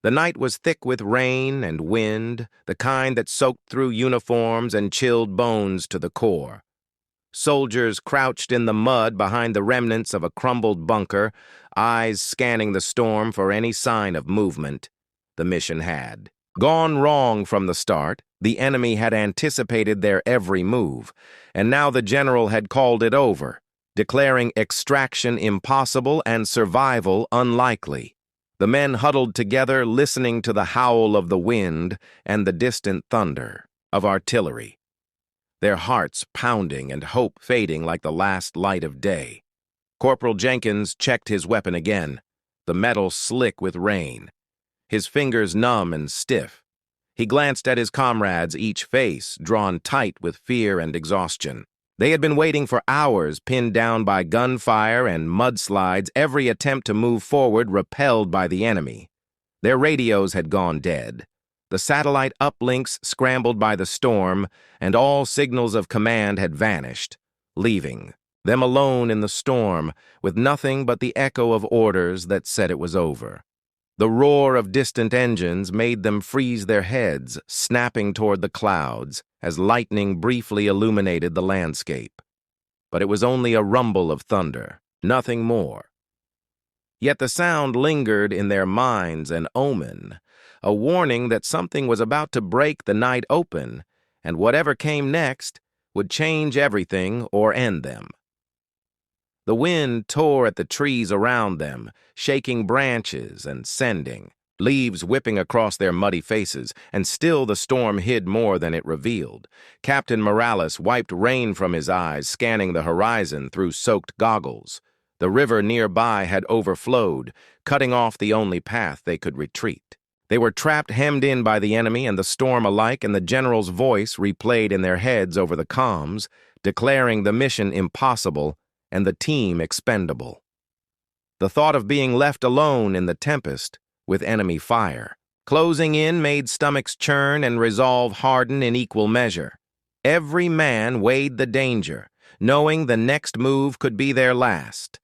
The night was thick with rain and wind, the kind that soaked through uniforms and chilled bones to the core. Soldiers crouched in the mud behind the remnants of a crumbled bunker, eyes scanning the storm for any sign of movement. The mission had gone wrong from the start. The enemy had anticipated their every move, and now the general had called it over, declaring extraction impossible and survival unlikely. The men huddled together, listening to the howl of the wind and the distant thunder of artillery, their hearts pounding and hope fading like the last light of day. Corporal Jenkins checked his weapon again, the metal slick with rain, his fingers numb and stiff. He glanced at his comrades, each face drawn tight with fear and exhaustion. They had been waiting for hours, pinned down by gunfire and mudslides, every attempt to move forward repelled by the enemy. Their radios had gone dead. The satellite uplinks scrambled by the storm, and all signals of command had vanished, leaving them alone in the storm, with nothing but the echo of orders that said it was over. The roar of distant engines made them freeze their heads, snapping toward the clouds as lightning briefly illuminated the landscape. But it was only a rumble of thunder, nothing more. Yet the sound lingered in their minds, an omen, a warning that something was about to break the night open, and whatever came next would change everything or end them. The wind tore at the trees around them, shaking branches and sending, leaves whipping across their muddy faces, and still the storm hid more than it revealed. Captain Morales wiped rain from his eyes, scanning the horizon through soaked goggles. The river nearby had overflowed, cutting off the only path they could retreat. They were trapped, hemmed in by the enemy and the storm alike, and the general's voice replayed in their heads over the comms, declaring the mission impossible and the team expendable. The thought of being left alone in the tempest with enemy fire closing in made stomachs churn and resolve harden in equal measure. Every man weighed the danger, knowing the next move could be their last.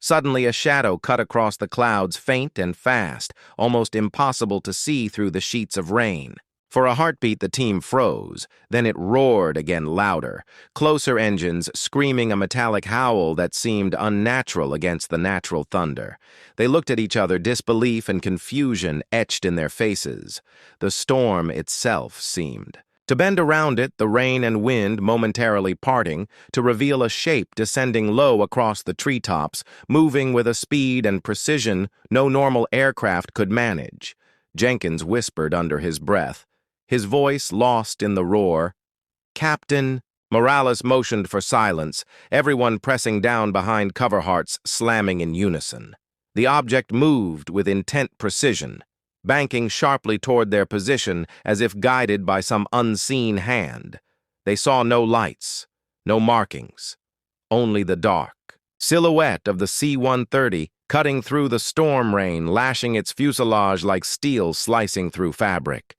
Suddenly a shadow cut across the clouds, faint and fast, almost impossible to see through the sheets of rain. For a heartbeat, the team froze. Then it roared again louder, closer engines screaming a metallic howl that seemed unnatural against the natural thunder. They looked at each other, disbelief and confusion etched in their faces. The storm itself seemed to bend around it, the rain and wind momentarily parting, to reveal a shape descending low across the treetops, moving with a speed and precision no normal aircraft could manage. Jenkins whispered under his breath, his voice lost in the roar. "Captain!" Morales motioned for silence, everyone pressing down behind cover hearts, slamming in unison. The object moved with intent precision, banking sharply toward their position as if guided by some unseen hand. They saw no lights, no markings, only the dark silhouette of the C-130 cutting through the storm rain, lashing its fuselage like steel slicing through fabric.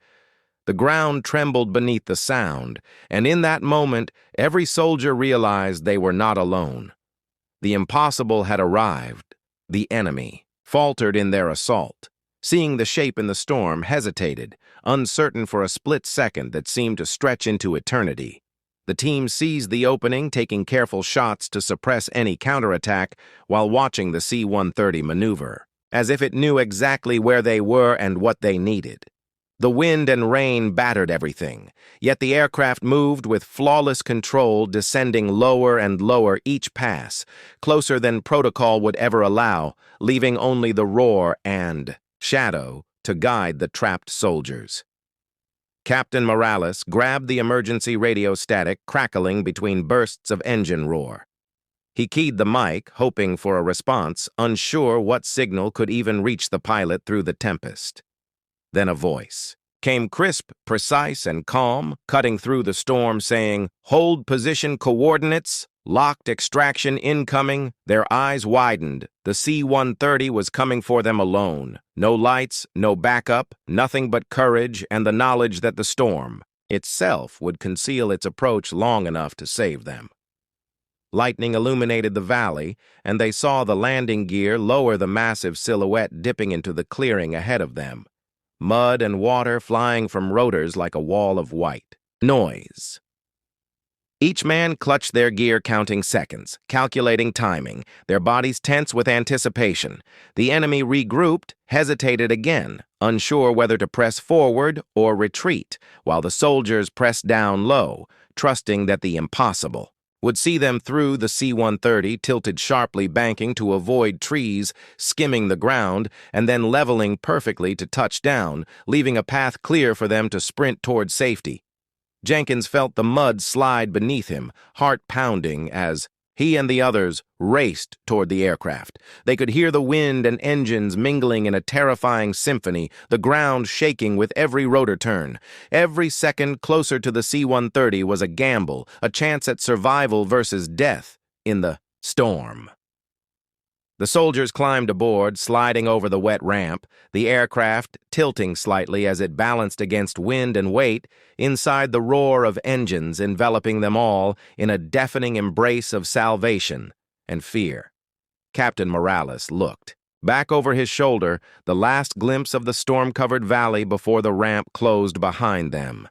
The ground trembled beneath the sound, and in that moment, every soldier realized they were not alone. The impossible had arrived. The enemy faltered in their assault. Seeing the shape in the storm, hesitated, uncertain for a split second that seemed to stretch into eternity. The team seized the opening, taking careful shots to suppress any counterattack while watching the C-130 maneuver, as if it knew exactly where they were and what they needed. The wind and rain battered everything, yet the aircraft moved with flawless control, descending lower and lower each pass, closer than protocol would ever allow, leaving only the roar and shadow to guide the trapped soldiers. Captain Morales grabbed the emergency radio static, crackling between bursts of engine roar. He keyed the mic, hoping for a response, unsure what signal could even reach the pilot through the tempest. Then a voice came, crisp, precise, and calm, cutting through the storm, saying, "Hold position coordinates, locked extraction incoming." Their eyes widened. The C-130 was coming for them alone. No lights, no backup, nothing but courage and the knowledge that the storm itself would conceal its approach long enough to save them. Lightning illuminated the valley, and they saw the landing gear lower the massive silhouette dipping into the clearing ahead of them. mud and water flying from rotors like a wall of white. Noise. Each man clutched their gear, counting seconds, calculating timing, their bodies tense with anticipation. The enemy regrouped, hesitated again, unsure whether to press forward or retreat, while the soldiers pressed down low, trusting that the impossible would see them through. The C-130 tilted sharply, banking to avoid trees, skimming the ground, and then leveling perfectly to touch down, leaving a path clear for them to sprint toward safety. Jenkins felt the mud slide beneath him, heart pounding, as he and the others raced toward the aircraft. They could hear the wind and engines mingling in a terrifying symphony, the ground shaking with every rotor turn. Every second closer to the C-130 was a gamble, a chance at survival versus death in the storm. The soldiers climbed aboard, sliding over the wet ramp, the aircraft tilting slightly as it balanced against wind and weight, inside the roar of engines enveloping them all in a deafening embrace of salvation and fear. Captain Morales looked. Back over his shoulder, the last glimpse of the storm-covered valley before the ramp closed behind them.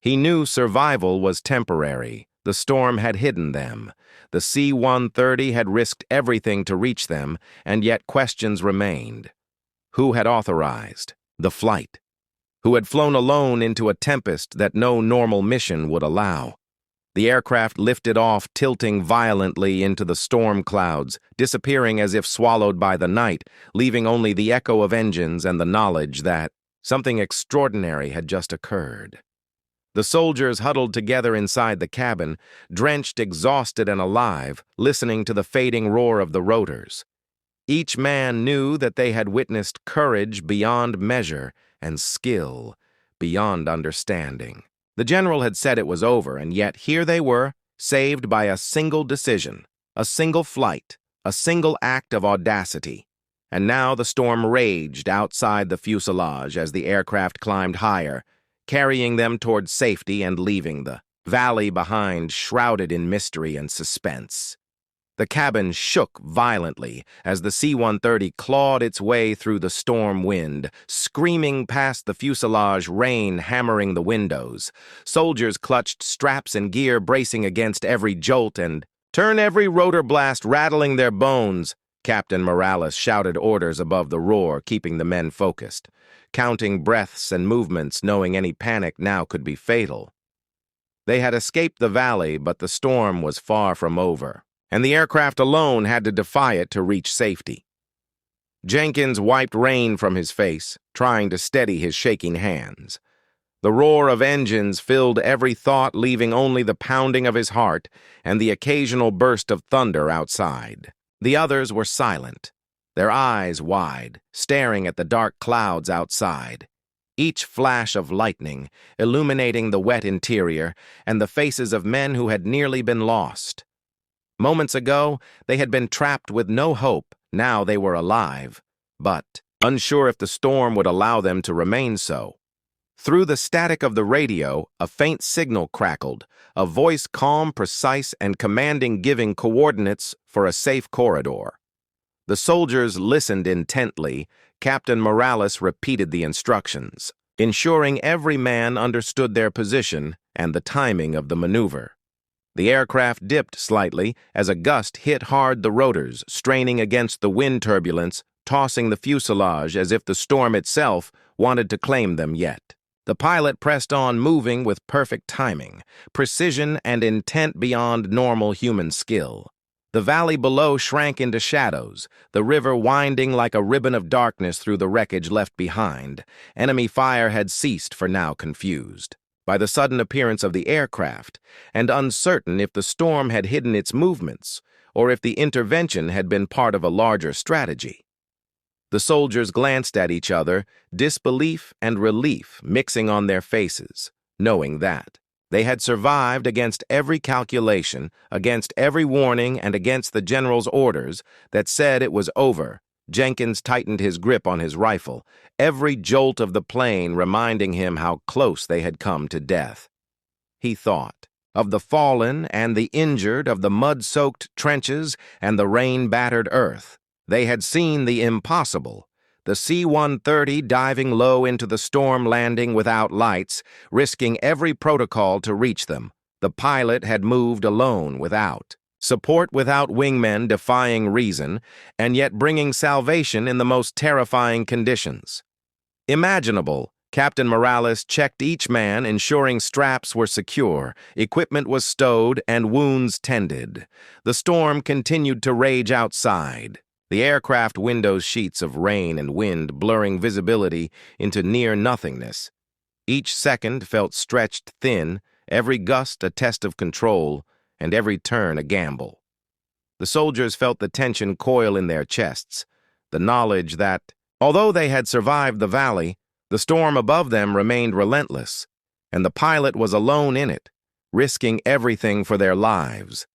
He knew survival was temporary. The storm had hidden them. The C-130 had risked everything to reach them, and yet questions remained. Who had authorized the flight? Who had flown alone into a tempest that no normal mission would allow? The aircraft lifted off, tilting violently into the storm clouds, disappearing as if swallowed by the night, leaving only the echo of engines and the knowledge that something extraordinary had just occurred. The soldiers huddled together inside the cabin, drenched, exhausted, and alive, listening to the fading roar of the rotors. Each man knew that they had witnessed courage beyond measure and skill beyond understanding. The general had said it was over, and yet here they were, saved by a single decision, a single flight, a single act of audacity. And now the storm raged outside the fuselage as the aircraft climbed higher, carrying them toward safety and leaving the valley behind, shrouded in mystery and suspense. The cabin shook violently as the C-130 clawed its way through the storm wind, screaming past the fuselage, rain hammering the windows. Soldiers clutched straps and gear, bracing against every jolt, and turn every rotor blast, rattling their bones. Captain Morales shouted orders above the roar, keeping the men focused, counting breaths and movements, knowing any panic now could be fatal. They had escaped the valley, but the storm was far from over, and the aircraft alone had to defy it to reach safety. Jenkins wiped rain from his face, trying to steady his shaking hands. The roar of engines filled every thought, leaving only the pounding of his heart and the occasional burst of thunder outside. The others were silent, their eyes wide, staring at the dark clouds outside, each flash of lightning illuminating the wet interior and the faces of men who had nearly been lost. Moments ago, they had been trapped with no hope. Now they were alive, but unsure if the storm would allow them to remain so. Through the static of the radio, a faint signal crackled, a voice calm, precise, and commanding, giving coordinates for a safe corridor. The soldiers listened intently. Captain Morales repeated the instructions, ensuring every man understood their position and the timing of the maneuver. The aircraft dipped slightly as a gust hit hard the rotors, straining against the wind turbulence, tossing the fuselage as if the storm itself wanted to claim them yet. The pilot pressed on, moving with perfect timing, precision, and intent beyond normal human skill. The valley below shrank into shadows, the river winding like a ribbon of darkness through the wreckage left behind. Enemy fire had ceased, for now confused by the sudden appearance of the aircraft, and uncertain if the storm had hidden its movements or if the intervention had been part of a larger strategy. The soldiers glanced at each other, disbelief and relief mixing on their faces, knowing that they had survived against every calculation, against every warning, and against the general's orders that said it was over. Jenkins tightened his grip on his rifle, every jolt of the plane reminding him how close they had come to death. He thought of the fallen and the injured, of the mud-soaked trenches and the rain-battered earth. They had seen the impossible, the C-130 diving low into the storm landing without lights, risking every protocol to reach them. The pilot had moved alone without support, without wingmen defying reason, and yet bringing salvation in the most terrifying conditions imaginable. Captain Morales checked each man, ensuring straps were secure, equipment was stowed, and wounds tended. The storm continued to rage outside, the aircraft windows sheets of rain and wind blurring visibility into near nothingness. Each second felt stretched thin, every gust a test of control, and every turn a gamble. The soldiers felt the tension coil in their chests, the knowledge that, although they had survived the valley, the storm above them remained relentless, and the pilot was alone in it, risking everything for their lives.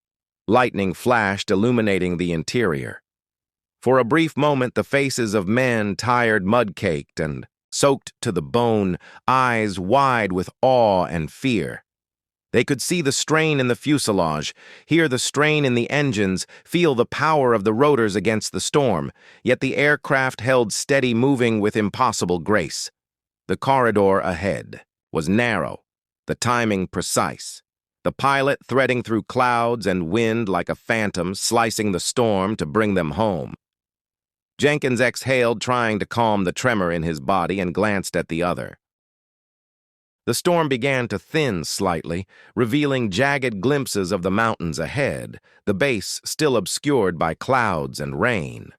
Lightning flashed, illuminating the interior. For a brief moment, the faces of men, tired, mud-caked, and soaked to the bone, eyes wide with awe and fear. They could see the strain in the fuselage, hear the strain in the engines, feel the power of the rotors against the storm, yet the aircraft held steady, moving with impossible grace. The corridor ahead was narrow, the timing precise. The pilot threading through clouds and wind like a phantom, slicing the storm to bring them home. Jenkins exhaled, trying to calm the tremor in his body, and glanced at the other. The storm began to thin slightly, revealing jagged glimpses of the mountains ahead, the base still obscured by clouds and rain.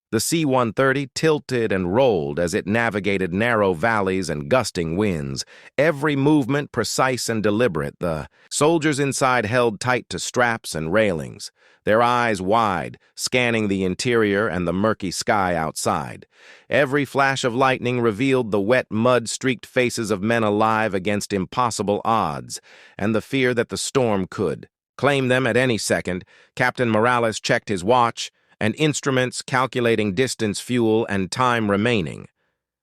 The C-130 tilted and rolled as it navigated narrow valleys and gusting winds, every movement precise and deliberate. The soldiers inside held tight to straps and railings, their eyes wide, scanning the interior and the murky sky outside. Every flash of lightning revealed the wet, mud-streaked faces of men alive against impossible odds, and the fear that the storm could claim them at any second. Captain Morales checked his watch and instruments, calculating distance, fuel, and time remaining.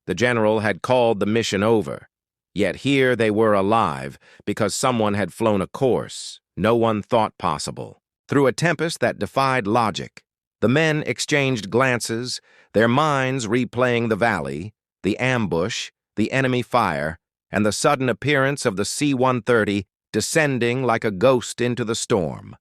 The general had called the mission over. Yet here they were alive because someone had flown a course no one thought possible. Through a tempest that defied logic, the men exchanged glances, their minds replaying the valley, the ambush, the enemy fire, and the sudden appearance of the C-130 descending like a ghost into the storm.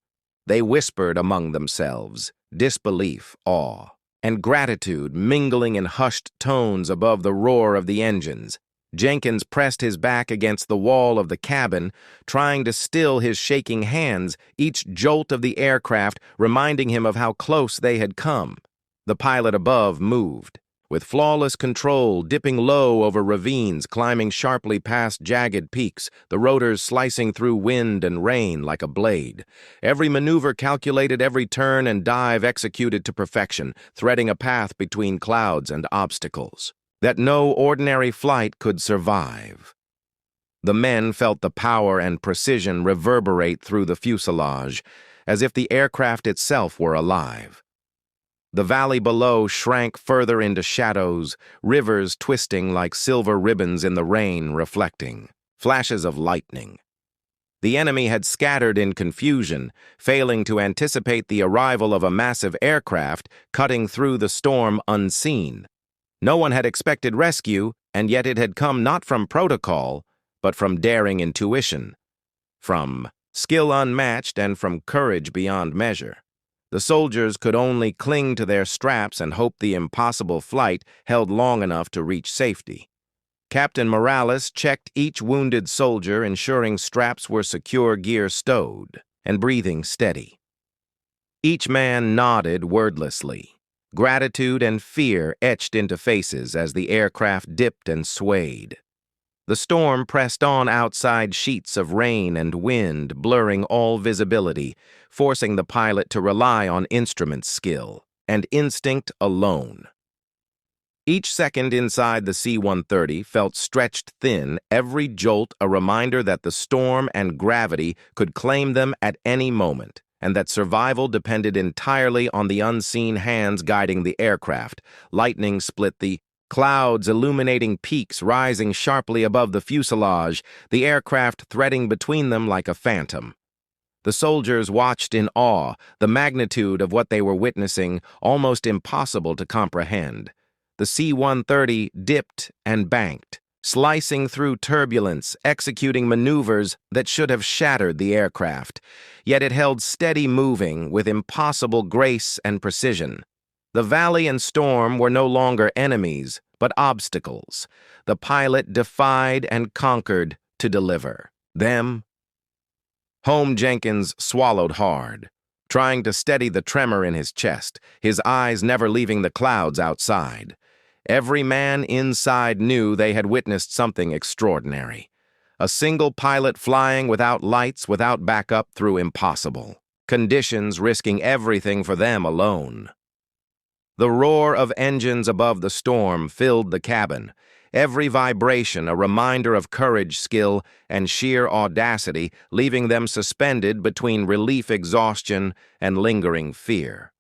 They whispered among themselves, disbelief, awe, and gratitude mingling in hushed tones above the roar of the engines. Jenkins pressed his back against the wall of the cabin, trying to still his shaking hands, each jolt of the aircraft reminding him of how close they had come. The pilot above moved, with flawless control, dipping low over ravines, climbing sharply past jagged peaks, the rotors slicing through wind and rain like a blade. Every maneuver calculated, every turn and dive executed to perfection, threading a path between clouds and obstacles that no ordinary flight could survive. The men felt the power and precision reverberate through the fuselage, as if the aircraft itself were alive. The valley below shrank further into shadows, rivers twisting like silver ribbons in the rain, reflecting flashes of lightning. The enemy had scattered in confusion, failing to anticipate the arrival of a massive aircraft cutting through the storm unseen. No one had expected rescue, and yet it had come not from protocol, but from daring intuition, from skill unmatched, and from courage beyond measure. The soldiers could only cling to their straps and hope the impossible flight held long enough to reach safety. Captain Morales checked each wounded soldier, ensuring straps were secure, gear stowed, and breathing steady. Each man nodded wordlessly. Gratitude and fear etched into faces as the aircraft dipped and swayed. The storm pressed on outside, sheets of rain and wind blurring all visibility, forcing the pilot to rely on instrument skill and instinct alone. Each second inside the C-130 felt stretched thin, every jolt a reminder that the storm and gravity could claim them at any moment, and that survival depended entirely on the unseen hands guiding the aircraft. Lightning split the clouds, illuminating peaks rising sharply above the fuselage, the aircraft threading between them like a phantom. The soldiers watched in awe, the magnitude of what they were witnessing almost impossible to comprehend. the C-130 dipped and banked, slicing through turbulence, executing maneuvers that should have shattered the aircraft. Yet it held steady moving with impossible grace and precision. The valley and storm were no longer enemies, but obstacles. The pilot defied and conquered to deliver them. Home Jenkins swallowed hard, trying to steady the tremor in his chest, his eyes never leaving the clouds outside. Every man inside knew they had witnessed something extraordinary. A single pilot flying without lights, without backup through impossible conditions, risking everything for them alone. The roar of engines above the storm filled the cabin, every vibration a reminder of courage, skill, and sheer audacity, leaving them suspended between relief exhaustion and lingering fear.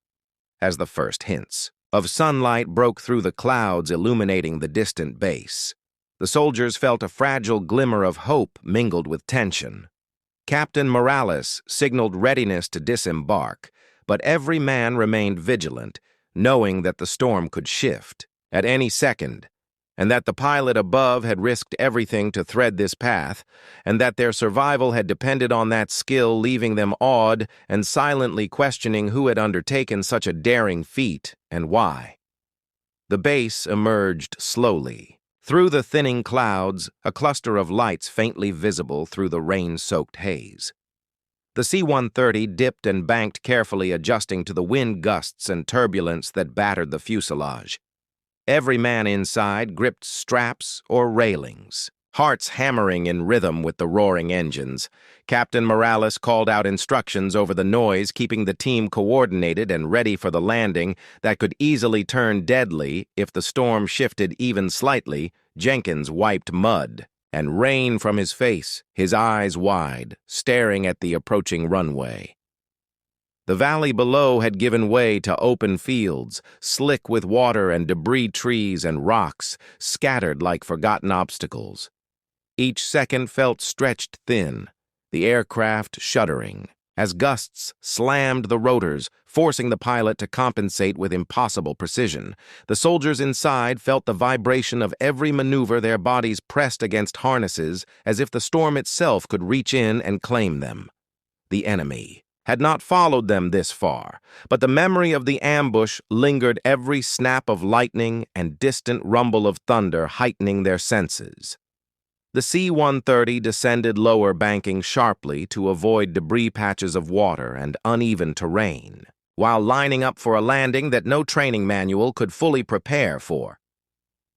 As the first hints of sunlight broke through the clouds illuminating the distant base, the soldiers felt a fragile glimmer of hope mingled with tension. Captain Morales signaled readiness to disembark, but every man remained vigilant, knowing that the storm could shift at any second, and that the pilot above had risked everything to thread this path, and that their survival had depended on that skill, leaving them awed and silently questioning who had undertaken such a daring feat and why. The base emerged slowly. Through the thinning clouds, a cluster of lights faintly visible through the rain-soaked haze. The C-130 dipped and banked carefully, adjusting to the wind gusts and turbulence that battered the fuselage. Every man inside gripped straps or railings, hearts hammering in rhythm with the roaring engines. Captain Morales called out instructions over the noise, keeping the team coordinated and ready for the landing that could easily turn deadly if the storm shifted even slightly. Jenkins wiped mud and rain from his face, his eyes wide, staring at the approaching runway. The valley below had given way to open fields, slick with water and debris, trees and rocks, scattered like forgotten obstacles. Each second felt stretched thin, the aircraft shuddering, as gusts slammed the rotors, forcing the pilot to compensate with impossible precision. The soldiers inside felt the vibration of every maneuver, their bodies pressed against harnesses as if the storm itself could reach in and claim them. The enemy had not followed them this far, but the memory of the ambush lingered, every snap of lightning and distant rumble of thunder heightening their senses. The C-130 descended lower, banking sharply to avoid debris patches of water and uneven terrain, while lining up for a landing that no training manual could fully prepare for.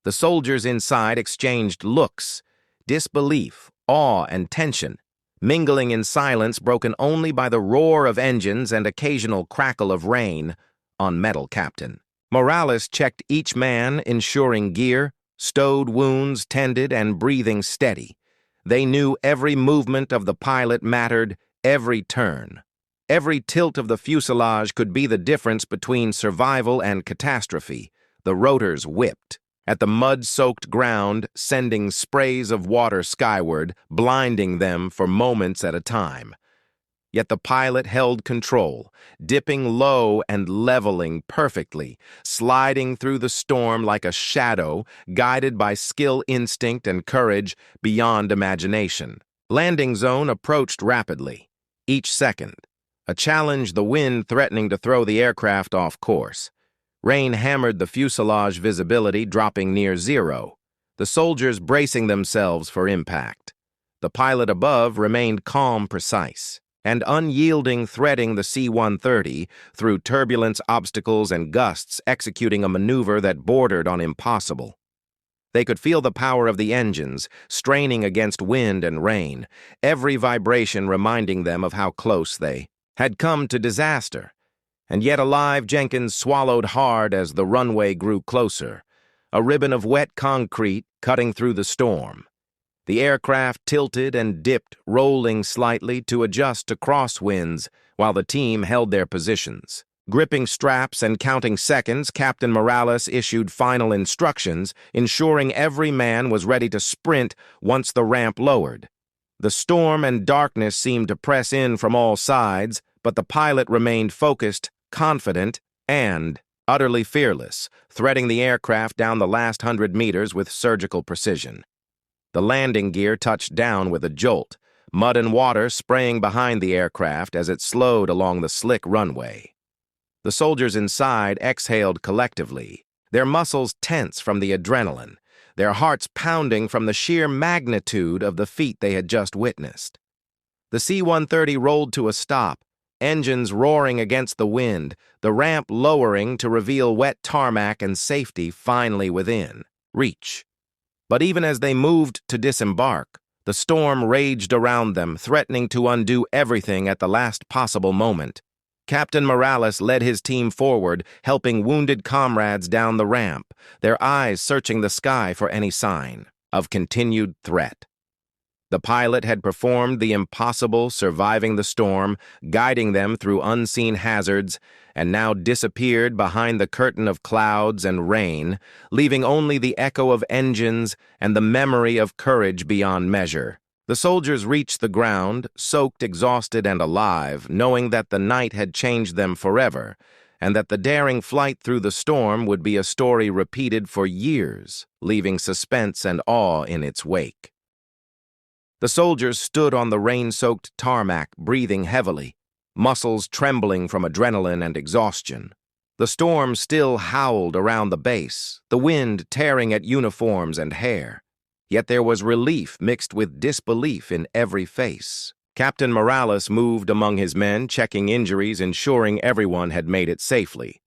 The soldiers inside exchanged looks, disbelief, awe, and tension, mingling in silence broken only by the roar of engines and occasional crackle of rain on metal. Captain Morales checked each man, ensuring gear, stowed wounds tended, and breathing steady. They knew every movement of the pilot mattered, every turn. Every tilt of the fuselage could be the difference between survival and catastrophe. The rotors whipped at the mud-soaked ground, sending sprays of water skyward, blinding them for moments at a time. Yet the pilot held control, dipping low and leveling perfectly, sliding through the storm like a shadow, guided by skill, instinct, and courage beyond imagination. Landing zone approached rapidly, each second, a challenge, the wind threatening to throw the aircraft off course. Rain hammered the fuselage, visibility dropping near zero, the soldiers bracing themselves for impact. The pilot above remained calm, precise, and unyielding, threading the C-130 through turbulence, obstacles, and gusts, executing a maneuver that bordered on impossible. They could feel the power of the engines, straining against wind and rain, every vibration reminding them of how close they had come to disaster. And yet alive, Jenkins swallowed hard as the runway grew closer, a ribbon of wet concrete cutting through the storm. The aircraft tilted and dipped, rolling slightly to adjust to crosswinds while the team held their positions. Gripping straps and counting seconds, Captain Morales issued final instructions, ensuring every man was ready to sprint once the ramp lowered. The storm and darkness seemed to press in from all sides, but the pilot remained focused, confident, and utterly fearless, threading the aircraft down the last 100 meters with surgical precision. The landing gear touched down with a jolt, mud and water spraying behind the aircraft as it slowed along the slick runway. The soldiers inside exhaled collectively, their muscles tense from the adrenaline, their hearts pounding from the sheer magnitude of the feat they had just witnessed. The C-130 rolled to a stop, engines roaring against the wind, the ramp lowering to reveal wet tarmac and safety finally within reach. But even as they moved to disembark, the storm raged around them, threatening to undo everything at the last possible moment. Captain Morales led his team forward, helping wounded comrades down the ramp, their eyes searching the sky for any sign of continued threat. The pilot had performed the impossible, surviving the storm, guiding them through unseen hazards, and now disappeared behind the curtain of clouds and rain, leaving only the echo of engines and the memory of courage beyond measure. The soldiers reached the ground, soaked, exhausted, and alive, knowing that the night had changed them forever, and that the daring flight through the storm would be a story repeated for years, leaving suspense and awe in its wake. The soldiers stood on the rain-soaked tarmac, breathing heavily, muscles trembling from adrenaline and exhaustion. The storm still howled around the base, the wind tearing at uniforms and hair. Yet there was relief mixed with disbelief in every face. Captain Morales moved among his men, checking injuries, ensuring everyone had made it safely.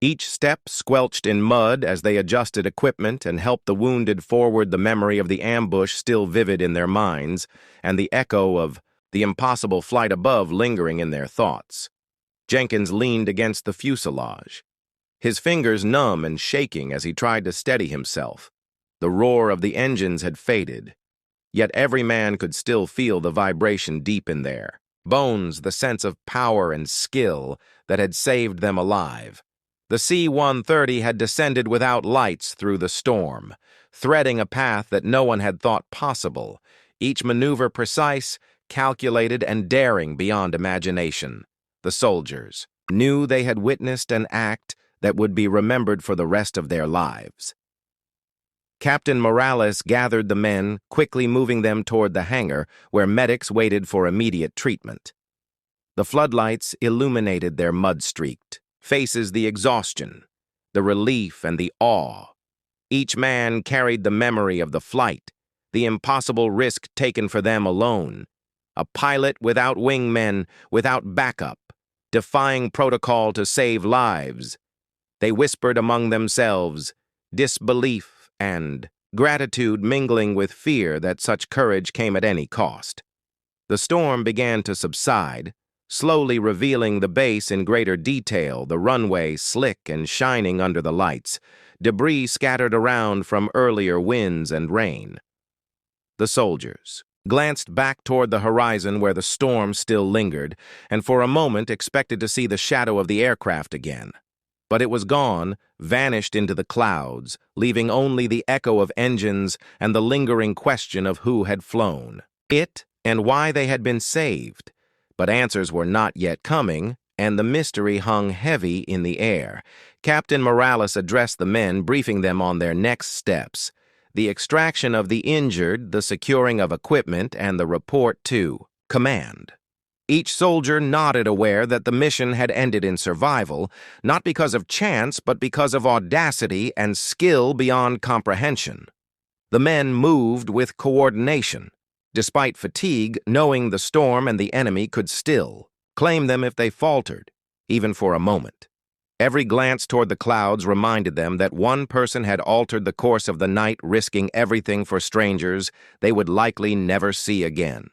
Each step squelched in mud as they adjusted equipment and helped the wounded forward, the memory of the ambush still vivid in their minds, and the echo of the impossible flight above lingering in their thoughts. Jenkins leaned against the fuselage, his fingers numb and shaking as he tried to steady himself. The roar of the engines had faded, yet every man could still feel the vibration deep in their bones, the sense of power and skill that had saved them alive. The C-130 had descended without lights through the storm, threading a path that no one had thought possible, each maneuver precise, calculated, and daring beyond imagination. The soldiers knew they had witnessed an act that would be remembered for the rest of their lives. Captain Morales gathered the men, quickly moving them toward the hangar where medics waited for immediate treatment. The floodlights illuminated their mud-streaked faces, the exhaustion, the relief, and the awe. Each man carried the memory of the flight, the impossible risk taken for them alone. A pilot without wingmen, without backup, defying protocol to save lives. They whispered among themselves, disbelief and gratitude mingling with fear that such courage came at any cost. The storm began to subside, slowly revealing the base in greater detail, the runway slick and shining under the lights, debris scattered around from earlier winds and rain. The soldiers glanced back toward the horizon where the storm still lingered, and for a moment expected to see the shadow of the aircraft again. But it was gone, vanished into the clouds, leaving only the echo of engines and the lingering question of who had flown it and why they had been saved. But answers were not yet coming, and the mystery hung heavy in the air. Captain Morales addressed the men, briefing them on their next steps: the extraction of the injured, the securing of equipment, and the report to command. Each soldier nodded, aware that the mission had ended in survival, not because of chance, but because of audacity and skill beyond comprehension. The men moved with coordination, despite fatigue, knowing the storm and the enemy could still claim them if they faltered, even for a moment. Every glance toward the clouds reminded them that one person had altered the course of the night, risking everything for strangers they would likely never see again.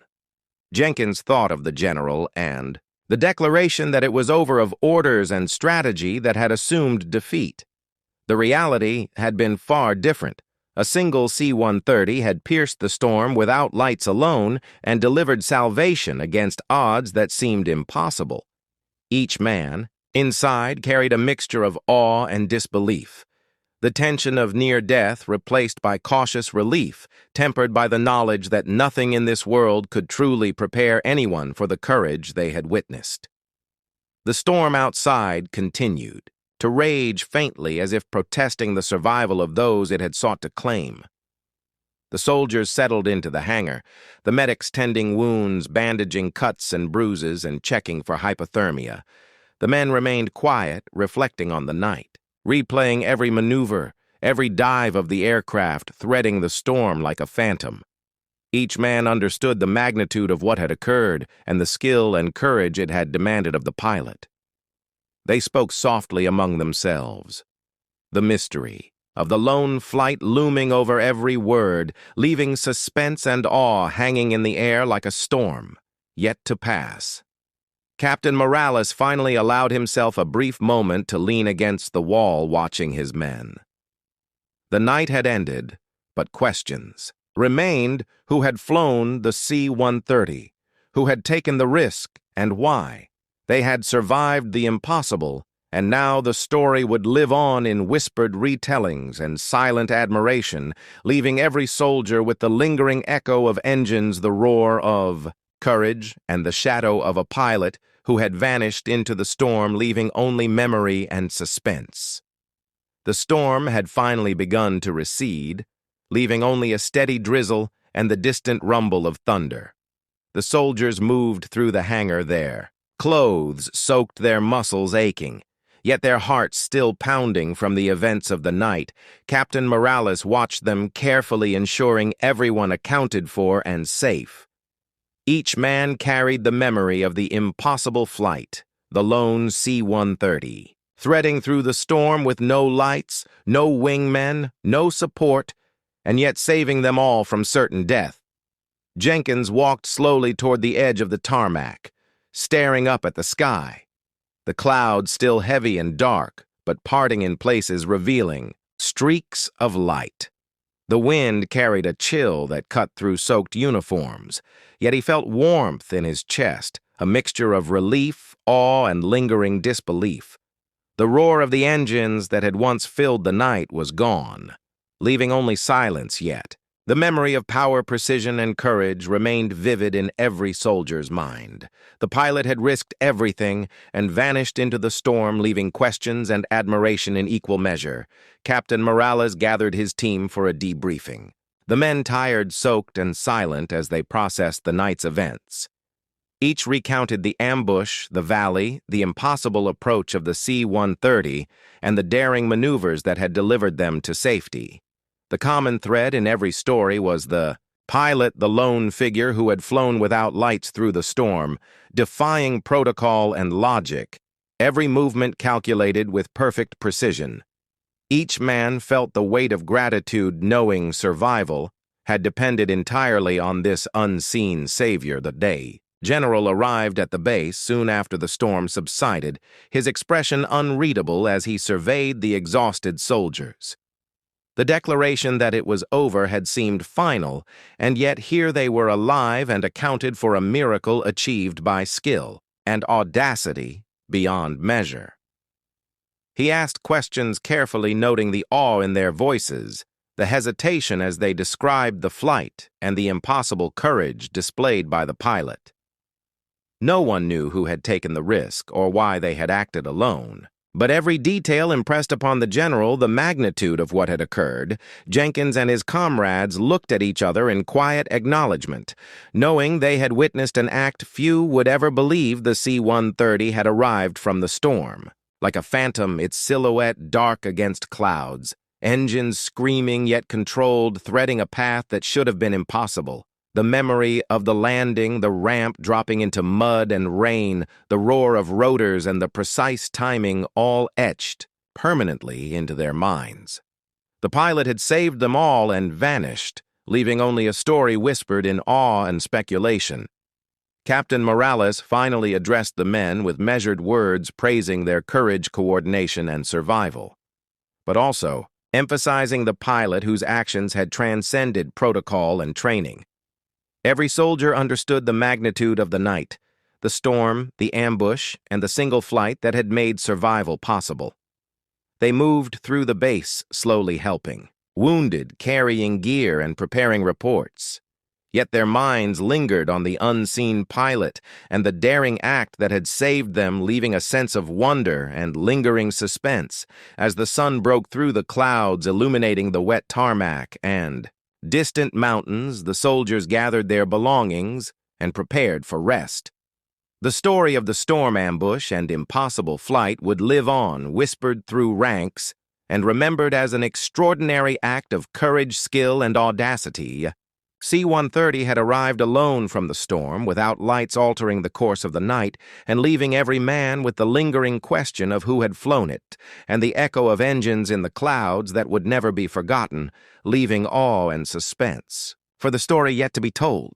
Jenkins thought of the general and the declaration that it was over of orders and strategy that had assumed defeat. The reality had been far different. A single C-130 had pierced the storm without lights alone and delivered salvation against odds that seemed impossible. Each man inside carried a mixture of awe and disbelief, the tension of near death replaced by cautious relief, tempered by the knowledge that nothing in this world could truly prepare anyone for the courage they had witnessed. The storm outside continued, to to rage faintly as if protesting the survival of those it had sought to claim. The soldiers settled into the hangar, the medics tending wounds, bandaging cuts and bruises, and checking for hypothermia. The men remained quiet, reflecting on the night, replaying every maneuver, every dive of the aircraft, threading the storm like a phantom. Each man understood the magnitude of what had occurred and the skill and courage it had demanded of the pilot. They spoke softly among themselves. The mystery of the lone flight looming over every word, leaving suspense and awe hanging in the air like a storm, yet to pass. Captain Morales finally allowed himself a brief moment to lean against the wall watching his men. The night had ended, but questions remained: who had flown the C-130, who had taken the risk, and why. They had survived the impossible, and now the story would live on in whispered retellings and silent admiration, leaving every soldier with the lingering echo of engines, the roar of courage, and the shadow of a pilot who had vanished into the storm, leaving only memory and suspense. The storm had finally begun to recede, leaving only a steady drizzle and the distant rumble of thunder. The soldiers moved through the hangar there. Clothes soaked their muscles aching, yet their hearts still pounding from the events of the night. Captain Morales watched them carefully, ensuring everyone accounted for and safe. Each man carried the memory of the impossible flight, the lone C-130, threading through the storm with no lights, no wingmen, no support, and yet saving them all from certain death. Jenkins walked slowly toward the edge of the tarmac, staring up at the sky. The clouds still heavy and dark, but parting in places, revealing streaks of light. The wind carried a chill that cut through soaked uniforms, yet he felt warmth in his chest, a mixture of relief, awe, and lingering disbelief. The roar of the engines that had once filled the night was gone, leaving only silence yet. The memory of power, precision, and courage remained vivid in every soldier's mind. The pilot had risked everything and vanished into the storm, leaving questions and admiration in equal measure. Captain Morales gathered his team for a debriefing. The men tired, soaked, and silent as they processed the night's events. Each recounted the ambush, the valley, the impossible approach of the C-130, and the daring maneuvers that had delivered them to safety. The common thread in every story was the pilot, the lone figure who had flown without lights through the storm, defying protocol and logic, every movement calculated with perfect precision. Each man felt the weight of gratitude, knowing survival had depended entirely on this unseen savior. The day General arrived at the base soon after the storm subsided, his expression unreadable as he surveyed the exhausted soldiers. The declaration that it was over had seemed final, and yet here they were alive and accounted for, a miracle achieved by skill and audacity beyond measure. He asked questions carefully, noting the awe in their voices, the hesitation as they described the flight, and the impossible courage displayed by the pilot. No one knew who had taken the risk or why they had acted alone. But every detail impressed upon the general the magnitude of what had occurred. Jenkins and his comrades looked at each other in quiet acknowledgement, knowing they had witnessed an act few would ever believe. The C-130 had arrived from the storm. Like a phantom, its silhouette dark against clouds, engines screaming yet controlled, threading a path that should have been impossible. The memory of the landing, the ramp dropping into mud and rain, the roar of rotors, and the precise timing all etched permanently into their minds. The pilot had saved them all and vanished, leaving only a story whispered in awe and speculation. Captain Morales finally addressed the men with measured words, praising their courage, coordination, and survival, but also emphasizing the pilot whose actions had transcended protocol and training. Every soldier understood the magnitude of the night, the storm, the ambush, and the single flight that had made survival possible. They moved through the base, slowly helping, wounded, carrying gear, and preparing reports. Yet their minds lingered on the unseen pilot and the daring act that had saved them, leaving a sense of wonder and lingering suspense as the sun broke through the clouds, illuminating the wet tarmac and distant mountains. The soldiers gathered their belongings and prepared for rest. The story of the storm ambush and impossible flight would live on, whispered through ranks and remembered as an extraordinary act of courage, skill, and audacity. C-130 had arrived alone from the storm, without lights altering the course of the night, and leaving every man with the lingering question of who had flown it, and the echo of engines in the clouds that would never be forgotten, leaving awe and suspense for the story yet to be told.